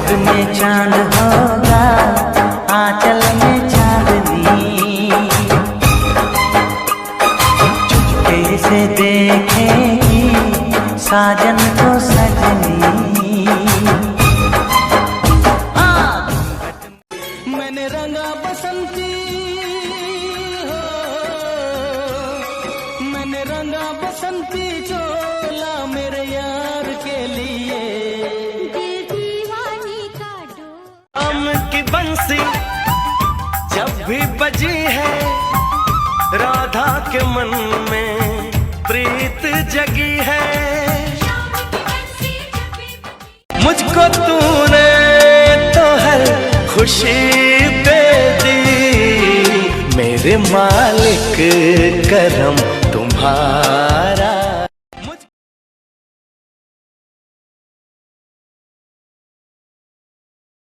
घुंघट में चांद होगा, आंचल में चांदनी, चुपके से देखेगी साजन को सजनी। मैंने रंगा बसंती हो, मैंने रंगा बसंती चोला मेरे यार के लिए। आम की बंसी जब भी बजी है, राधा के मन में प्रीत जगी है। मुझको तूने तो है खुशी दे दी, मेरे मालिक करम तुम्हारा।